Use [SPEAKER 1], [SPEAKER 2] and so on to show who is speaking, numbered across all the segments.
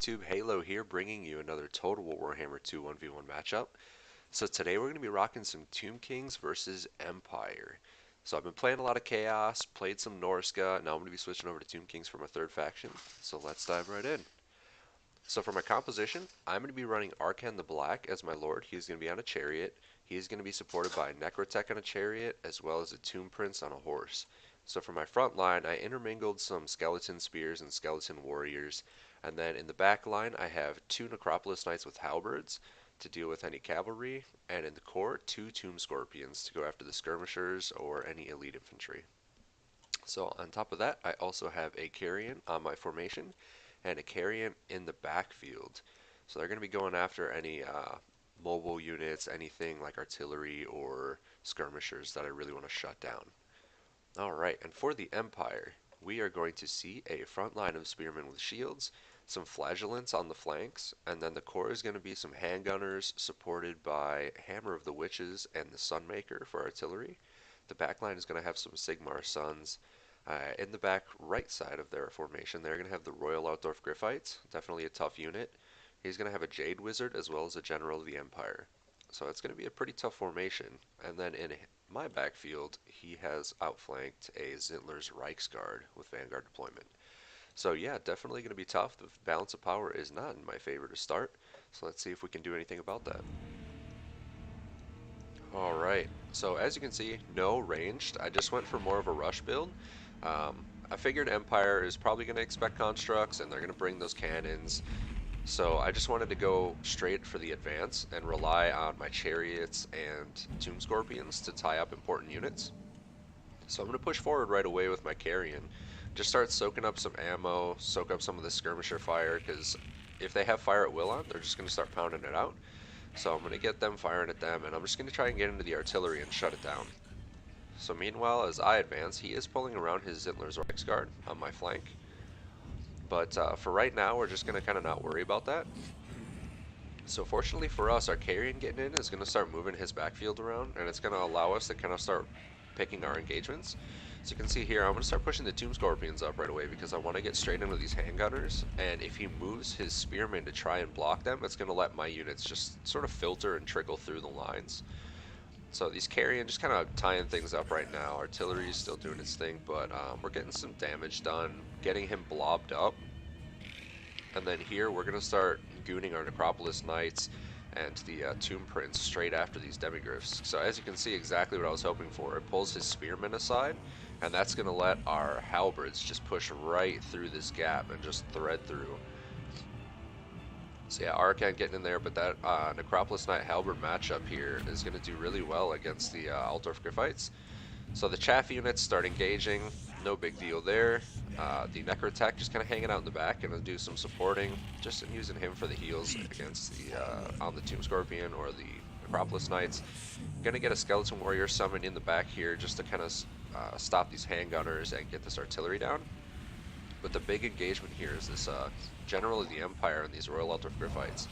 [SPEAKER 1] YouTube? Heylow here, bringing you another Total Warhammer 2 1v1 matchup. So today we're going to be rocking some Tomb Kings versus Empire. So I've been playing a lot of Chaos, played some Norska, now I'm going to be switching over to Tomb Kings for my third faction. So let's dive right in. So for my composition, I'm going to be running Arkhan the Black as my lord. He's going to be on a chariot. He's going to be supported by a Necrotech on a chariot, as well as a Tomb Prince on a horse. So for my front line, I intermingled some skeleton spears and skeleton warriors. And then in the back line, I have two Necropolis Knights with halberds to deal with any cavalry. And in the core, two Tomb Scorpions to go after the skirmishers or any elite infantry. So on top of that, I also have a Carrion on my formation and a Carrion in the backfield. So they're going to be going after any mobile units, anything like artillery or skirmishers that I really want to shut down. Alright, and for the Empire, we are going to see a front line of spearmen with shields, some flagellants on the flanks, and then the core is going to be some handgunners supported by Hammer of the Witches and the Sunmaker for artillery. The back line is going to have some Sigmar Sons. In the back right side of their formation, they're going to have the Royal Outdorf Griffites, definitely a tough unit. He's going to have a Jade Wizard as well as a General of the Empire. So it's going to be a pretty tough formation. And then in my backfield, he has outflanked a Zintler's Reichsguard with Vanguard deployment. So yeah, definitely going to be tough. The balance of power is not in my favor to start. So let's see if we can do anything about that. Alright, so as you can see, no ranged. I just went for more of a rush build. I figured Empire is probably going to expect constructs and they're going to bring those cannons. So I just wanted to go straight for the advance and rely on my chariots and Tomb Scorpions to tie up important units. So I'm going to push forward right away with my Carrion. Just start soaking up some ammo, soak up some of the skirmisher fire, because if they have fire at will on, they're just going to start pounding it out. So I'm going to get them firing at them, and I'm just going to try and get into the artillery and shut it down. So meanwhile, as I advance, he is pulling around his Zintler's Reichsguard on my flank. But for right now, we're just going to kind of not worry about that. So fortunately for us, our Carrion getting in is going to start moving his backfield around, and it's going to allow us to kind of start picking our engagements. So you can see here, I'm going to start pushing the Tomb Scorpions up right away because I want to get straight into these handgunners, and if he moves his spearmen to try and block them, it's going to let my units just sort of filter and trickle through the lines. So these Carrion just kind of tying things up right now. Artillery is still doing its thing, but we're getting some damage done, getting him blobbed up. And then here we're going to start gooning our Necropolis Knights and the Tomb Prince straight after these Demigryphs. So as you can see, exactly what I was hoping for. It pulls his spearmen aside, and that's going to let our halberds just push right through this gap and just thread through. So yeah, Arkhan getting in there, but that Necropolis Knight halberd matchup here is going to do really well against the Altdorf Griffites. So the chaff units start engaging, no big deal there. The Necrotech just kind of hanging out in the back and do some supporting, just using him for the heals against the on the Tomb Scorpion or the Necropolis Knights. Gonna get a Skeleton Warrior summoned in the back here just to kind of stop these handgunners and get this artillery down. But the big engagement here is this General of the Empire and these Royal Altdorf Griffites.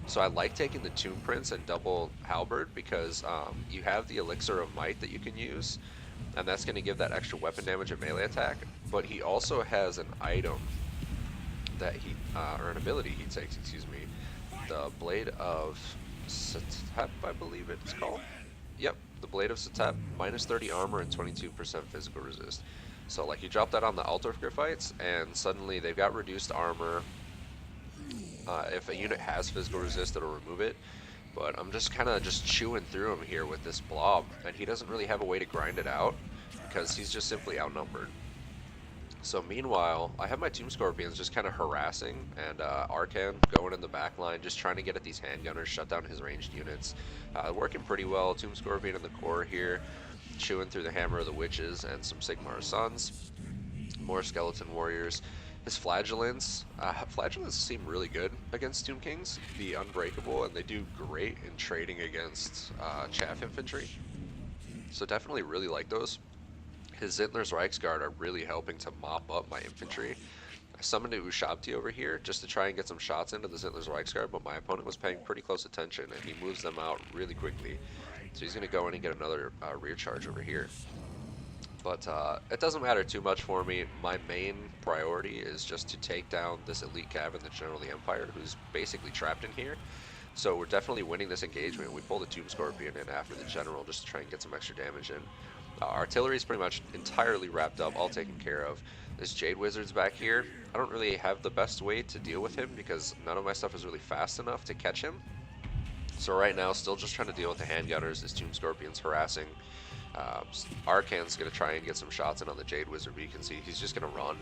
[SPEAKER 1] So I like taking the Tomb Prince and double halberd because you have the Elixir of Might that you can use, and that's going to give that extra weapon damage and melee attack. But he also has an item that he, or an ability he takes, excuse me, the Blade of Setep, I believe it's called. Yep, the Blade of Setep, minus 30 armor and 22% physical resist. So like you drop that on the Altdorf Griffites, and suddenly they've got reduced armor. If a unit has physical resist, it'll remove it. But I'm just kind of chewing through him here with this blob, and he doesn't really have a way to grind it out because he's just simply outnumbered. So meanwhile, I have my Tomb Scorpions just kind of harassing, and Arkhan going in the back line, just trying to get at these handgunners, shut down his ranged units. Working pretty well. Tomb Scorpion in the core here, chewing through the Hammer of the Witches and some Sigmar Sons. More Skeleton Warriors. His Flagellants, Flagellants seem really good against Tomb Kings, the Unbreakable, and they do great in trading against Chaff Infantry. So definitely really like those. His Zintler's Reichsguard are really helping to mop up my infantry. I summoned a Ushabti over here just to try and get some shots into the Zintler's Reichsguard, but my opponent was paying pretty close attention, and he moves them out really quickly. So he's going to go in and get another rear charge over here. But it doesn't matter too much for me. My main priority is just to take down this elite cav in the General of the Empire, who's basically trapped in here. So we're definitely winning this engagement. We pull the Tomb Scorpion in after the General just to try and get some extra damage in. Artillery is pretty much entirely wrapped up, all taken care of. This Jade Wizard's back here. I don't really have the best way to deal with him because none of my stuff is really fast enough to catch him. So right now, still just trying to deal with the handgunners. This Tomb Scorpion's harassing. Arkhan's going to try and get some shots in on the Jade Wizard, but you can see he's just going to run.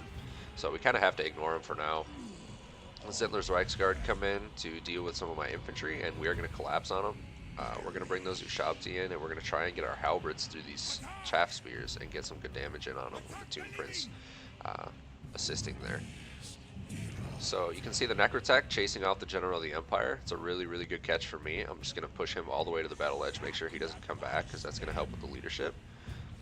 [SPEAKER 1] So we kind of have to ignore him for now. Zintler's Reichsguard come in to deal with some of my infantry, and we are going to collapse on them. We're going to bring those Ushabti in, and we're going to try and get our halberds through these chaff spears and get some good damage in on them with the Tomb Prince assisting there. So you can see the Necrotech chasing out the General of the Empire. It's a really, really good catch for me. I'm just going to push him all the way to the battle edge, make sure he doesn't come back, because that's going to help with the leadership.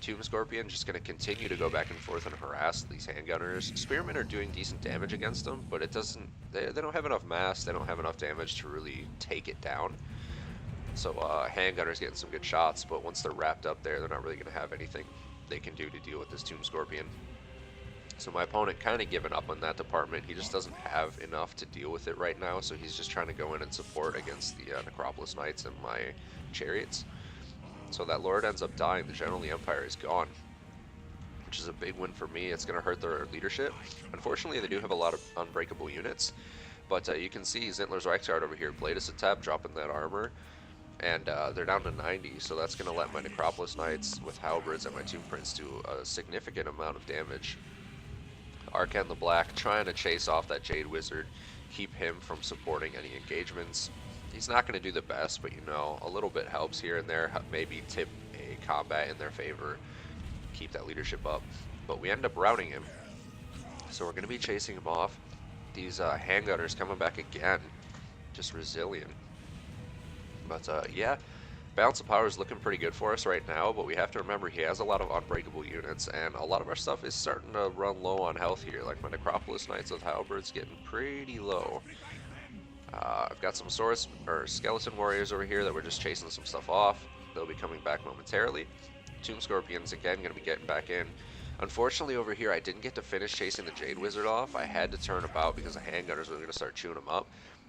[SPEAKER 1] Tomb Scorpion just going to continue to go back and forth and harass these handgunners. Spearmen are doing decent damage against them, but it doesn't. They don't have enough mass. They don't have enough damage to really take it down. So handgunners getting some good shots, but once they're wrapped up there, they're not really going to have anything they can do to deal with this Tomb Scorpion. So my opponent kind of given up on that department. He just doesn't have enough to deal with it right now, so he's just trying to go in and support against the Necropolis Knights and my chariots. So that Lord ends up dying. The General of the Empire is gone, which is a big win for me. It's going to hurt their leadership. Unfortunately, they do have a lot of unbreakable units, but you can see Zintler's Reichsguard over here, Bladus Atep dropping that armor, and they're down to 90, so that's going to let my Necropolis Knights with halberds and my Tomb Prince do a significant amount of damage. Arkhan the Black trying to chase off that Jade Wizard, keep him from supporting any engagements. He's not going to do the best, but you know, a little bit helps here and there, maybe tip a combat in their favor, keep that leadership up. But we end up routing him, so we're going to be chasing him off. These handgunners coming back again, just resilient. But yeah, balance of power is looking pretty good for us right now, but we have to remember he has a lot of unbreakable units, and a lot of our stuff is starting to run low on health here. Like my Necropolis Knights with halberds getting pretty low. I've got some skeleton warriors over here that we're just chasing some stuff off. They'll be coming back momentarily. Tomb Scorpions again going to be getting back in. Unfortunately over here I didn't get to finish chasing the Jade Wizard off. I had to turn about because the handgunners were going to start chewing him up.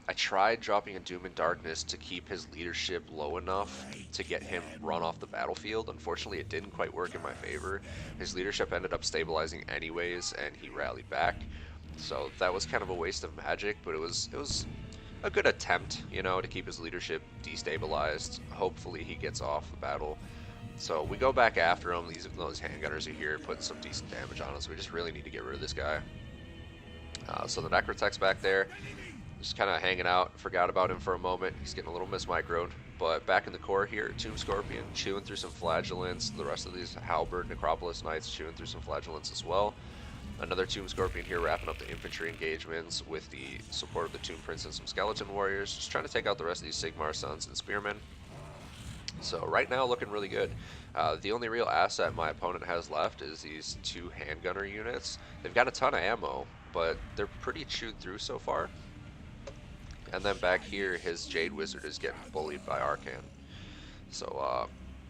[SPEAKER 1] I tried dropping a Doom and Darkness to keep his leadership low enough to get him run off the battlefield. Unfortunately it didn't quite work in my favor. His leadership ended up stabilizing anyways, and he rallied back. So that was kind of a waste of magic, but it was a good attempt, you know, to keep his leadership destabilized. Hopefully he gets off the battle. So we go back after him. Those handgunners are here putting some decent damage on us. We just really need to get rid of this guy. So the Necrotech's back there, just kind of hanging out. Forgot about him for a moment. He's getting a little mismicroed. But back in the core here, Tomb Scorpion chewing through some flagellants. The rest of these halberd Necropolis Knights chewing through some flagellants as well. Another Tomb Scorpion here wrapping up the infantry engagements with the support of the Tomb Prince and some skeleton warriors, just trying to take out the rest of these Sigmar Sons and Spearmen. So right now looking really good. The only real asset my opponent has left is these two handgunner units. They've got a ton of ammo, but they're pretty chewed through so far. And then back here his Jade Wizard is getting bullied by Arkhan. So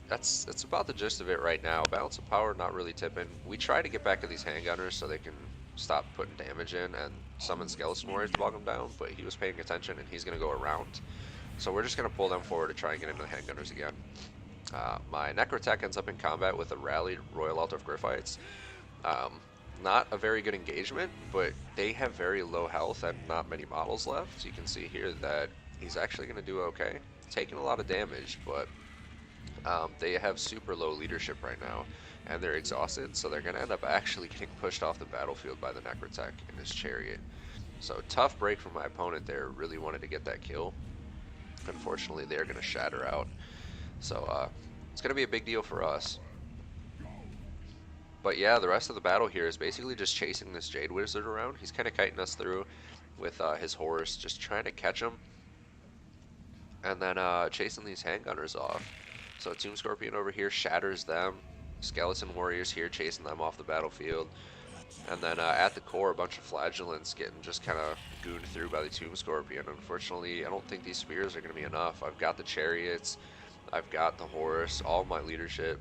[SPEAKER 1] that's about the gist of it right now. Balance of power not really tipping. We try to get back to these handgunners so they can stop putting damage in and summon skeleton warriors to bog him down, but he was paying attention and he's going to go around. So we're just going to pull them forward to try and get into the handgunners again. My Necrotech ends up in combat with a rallied Royal Altar of Griffites. Not a very good engagement, but they have very low health and not many models left. So you can see here that he's actually going to do okay. Taking a lot of damage, but they have super low leadership right now, and they're exhausted, so they're going to end up actually getting pushed off the battlefield by the Necrotech in his chariot. So tough break from my opponent there, really wanted to get that kill. Unfortunately, they're going to shatter out. So it's going to be a big deal for us. But yeah, the rest of the battle here is basically just chasing this Jade Wizard around. He's kind of kiting us through with his horse, just trying to catch him. And then chasing these handgunners off. So Tomb Scorpion over here shatters them. Skeleton Warriors here chasing them off the battlefield. And then at the core, a bunch of flagellants getting just kind of gooned through by the Tomb Scorpion. Unfortunately, I don't think these spears are going to be enough. I've got the chariots, I've got the horse, all my leadership.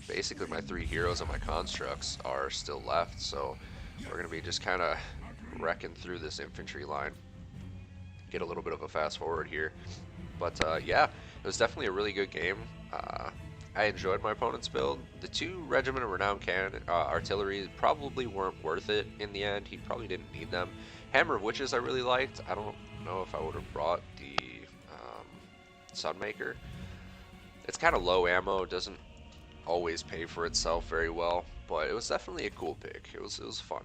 [SPEAKER 1] basically my three heroes and my constructs are still left, so we're going to be just kind of wrecking through this infantry line. Get a little bit of a fast forward here. But yeah, it was definitely a really good game. I enjoyed my opponent's build. The two Regiment of Renowned Cannon artillery probably weren't worth it in the end. He probably didn't need them. Hammer of Witches I really liked. I don't know if I would have brought the Sunmaker. It's kind of low ammo, doesn't always pay for itself very well, but it was definitely a cool pick. It was fun.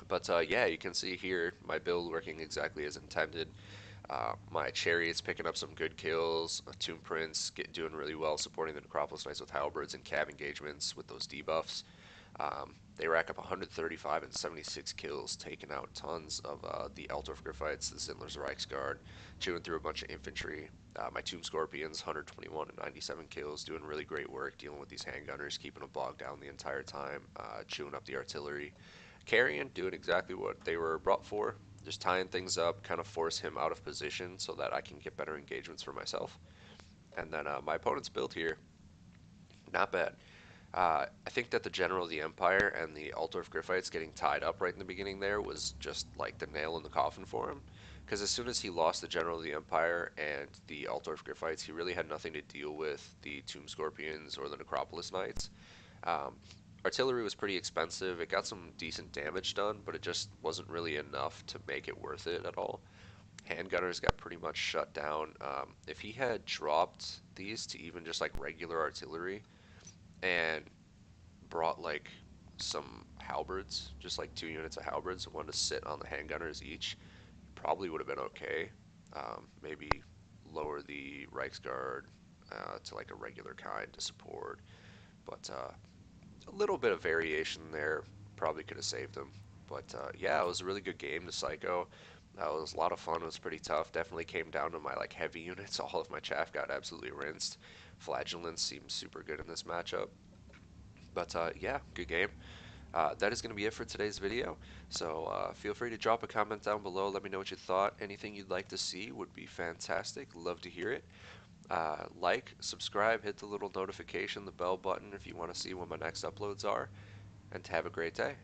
[SPEAKER 1] But yeah, you can see here my build working exactly as intended. My Chariot's picking up some good kills. Tomb Prince doing really well, supporting the Necropolis Knights with halberds and cav engagements with those debuffs. They rack up 135 and 76 kills, taking out tons of the Altdorf Griffites, the Zindler's Reichsguard, chewing through a bunch of infantry. My Tomb Scorpions, 121 and 97 kills, doing really great work dealing with these handgunners, keeping them bogged down the entire time, chewing up the artillery. Carrion doing exactly what they were brought for, just tying things up, kind of force him out of position so that I can get better engagements for myself. And then my opponent's build here, not bad. I think that the General of the Empire and the Altdorf Griffites getting tied up right in the beginning there was just like the nail in the coffin for him. Because as soon as he lost the General of the Empire and the Altdorf Griffites, he really had nothing to deal with the Tomb Scorpions or the Necropolis Knights. Um, Artillery was pretty expensive. It got some decent damage done, but it just wasn't really enough to make it worth it at all. Handgunners got pretty much shut down. If he had dropped these to even just like regular artillery and brought like some halberds, just like 2 units of halberds, one to sit on the handgunners each, probably would have been okay. Maybe lower the Reichsguard to like a regular kind to support, but a little bit of variation there probably could have saved him. But yeah, it was a really good game to Psycho. That was a lot of fun. It was pretty tough. Definitely came down to my like heavy units. All of my chaff got absolutely rinsed. Flagellance seems super good in this matchup. But yeah, good game. That is going to be it for today's video. So feel free to drop a comment down below. Let me know what you thought. Anything you'd like to see would be fantastic. Love to hear it. Like, subscribe, hit the little notification, the bell button if you want to see when my next uploads are. And have a great day.